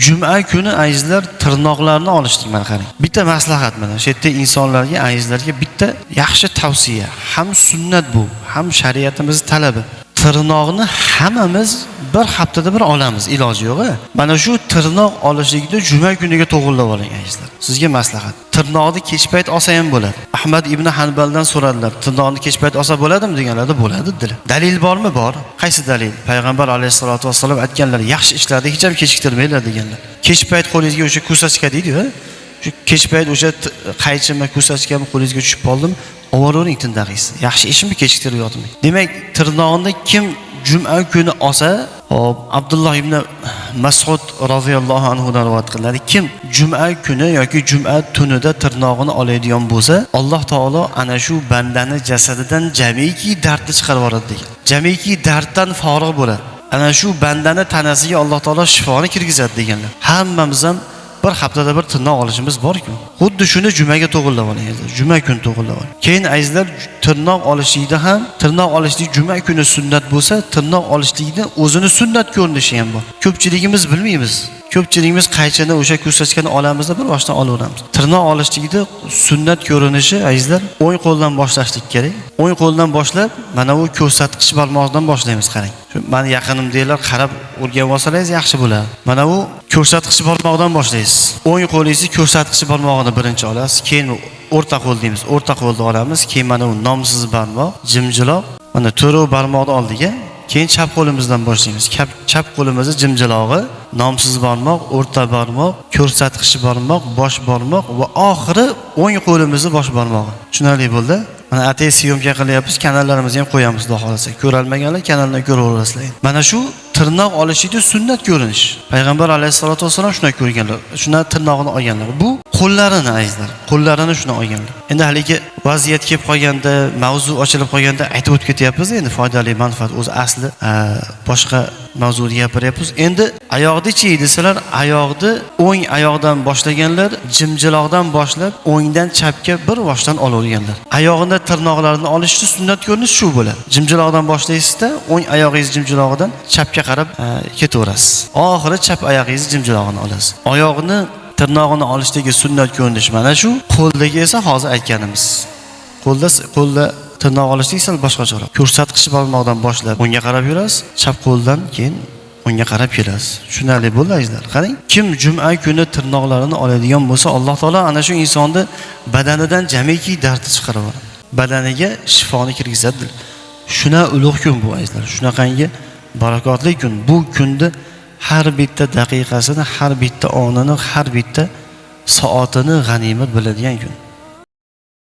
Juma kuni azizlar tirnoqlarni olishdik mana qarang. Bitta maslahat mana shu yerda insonlarga, azizlarga bitta yaxshi tavsiya, ham sunnat bu, ham shariatimiz talabi. Tirnoqni hammamiz bir haftada bir olamiz, iloji yo'q. Mana shu tirnoq olishlikni juma kuniga to'g'rilab oling azizlar. Sizga maslahat. Tirnoqni kech payt olsa ham bo'ladi. Ahmad ibn Hanbaldan so'radilar, tirnoqni kech payt olsa bo'ladimi deganlarda bo'ladi dedilar. Dalil bormi? Bor. Qaysi dalil? Payg'ambar alayhisolatu vasallam aytganlar, yaxshi ishlarni hech ham kechiktirmanglar deganlar. Kech payt qo'lingizga o'sha ko'sachka deydi-ku. Shu kech payt o'sha qaychimi, ko'sachkami qo'lingizga tushib qoldim, ovoravering tindag'ingiz. Yaxshi ishmi kechiktirib yotmang. Demak, tirnoqni kim juma kuni olsa, hop, Abdulloh ibn Mas'ud roziyallohu anhu dan rivoyat qilinadi. Kim juma kuni yoki juma tunida tirnog'ini oladigan bo'lsa, Alloh taolo ana shu bandani jasadidan jamiki dardni chiqarib yuboradi degan. Jamiki darddan forig' bo'ladi. Ana shu bandani tanasiga Alloh taolo shifoni kirgizadi deganlar. Hammamiz ham bir haftada bir tirnoq olishimiz bor-ku. Xuddi shuni jumaga to'g'rilab oling. Juma kuni to'g'rilab oling. Keyin azizlar, tirnoq olishlikda ham, tirnoq olishlik juma kuni sunnat bo'lsa, tirnoq olishlikda o'zini sunnat ko'rinishi ham bor. Ko'pchiligimiz bilmaymiz. Ko'pchiligimiz qaychini o'sha ko'rsatgan olamizda bir boshdan olaveramiz. Tirnoq olishlikda sunnat ko'rinishi azizlar, o'ng qo'ldan boshlashlik kerak. O'ng qo'ldan boshlab, mana bu ko'rsatqich barmoqdan boshlaymiz, qarang. Meni yaqinimdagilar qarab o'rganib olsangiz yaxshi bo'ladi. Mana bu ko'rsatqich barmoqdan boshlaysiz. O'ng qo'lingizni ko'rsatqich barmog'ini birinchi olasiz, keyin o'rta qo'l deymiz. O'rta qo'lni olamiz, keyin mana bu nomsiz barmoq, jimjiloq, mana to'rov barmoqni oldiga, keyin chap qo'limizdan boshlaymiz. Chap qo'limizni jimjilog'i, nomsiz barmoq, o'rta barmoq, ko'rsatqich barmoq, bosh barmoq va oxiri o'ng qo'limizni bosh barmog'i. Tushunarli bo'ldi? Mana atay syomka qilyapmiz, kanallarimizni ham qo'yamiz, xudo xolasa. Ko'rolmaganlar kanaldan ko'raverasizlar. Mana shu tirnoq olishida sunnat ko'rinish. Payg'ambar alayhisolatu vasallam shuni ko'rganlar. Shuna tirnoqni olganlar. Bu qo'llarini azizlar, qo'llarini shuna olganlar. Endi haligi vaziyat kelib qolganda, mavzu ochilib qolganda aytib o'tib ketyapmiz, endi foydali manfaat o'zi asli boshqa mavzuni gapiryapmiz. Endi oyoqni-chi desalar, oyoqni o'ng oyoqdan boshlaganlar, jimjiloqdan boshlab o'ngdan chapga bir boshdan olaverganlar. Oyog'ida tirnoqlarini olishni sunnat ko'rinish shu bo'ladi. Jimjiloqdan boshlaysizda, o'ng oyog'ingiz jimjilog'idan chapga qarab ketaverasiz. Oxiri chap oyog'ingiz jimjilog'ini olasiz. Oyoqni tirnog'ini olishdagi sunnat ko'rinish mana shu. Qo'ldagi esa hozir aytganimiz. Qo'lda tirnoq olishlik sal boshqacharoq. Ko'rsatqich barmoqdan boshlab o'ngga qarab yurasiz, chap qo'ldan keyin o'ngga qarab kelasiz. Tushunarli bo'ldi azizlar. Qarang, kim juma kuni tirnoqlarini oladigan bo'lsa, Alloh taolo ana shu insonni badanidan jamiki dardni chiqarib yuboradi. Badaniga shifoni kirgizadi. Shuna ulug' kun bu azizlar. Shunaqangi barakotli kun. Bu kunda har bitta daqiqasini, har bitta onini, har bitta soatini g'animat biladigan kun.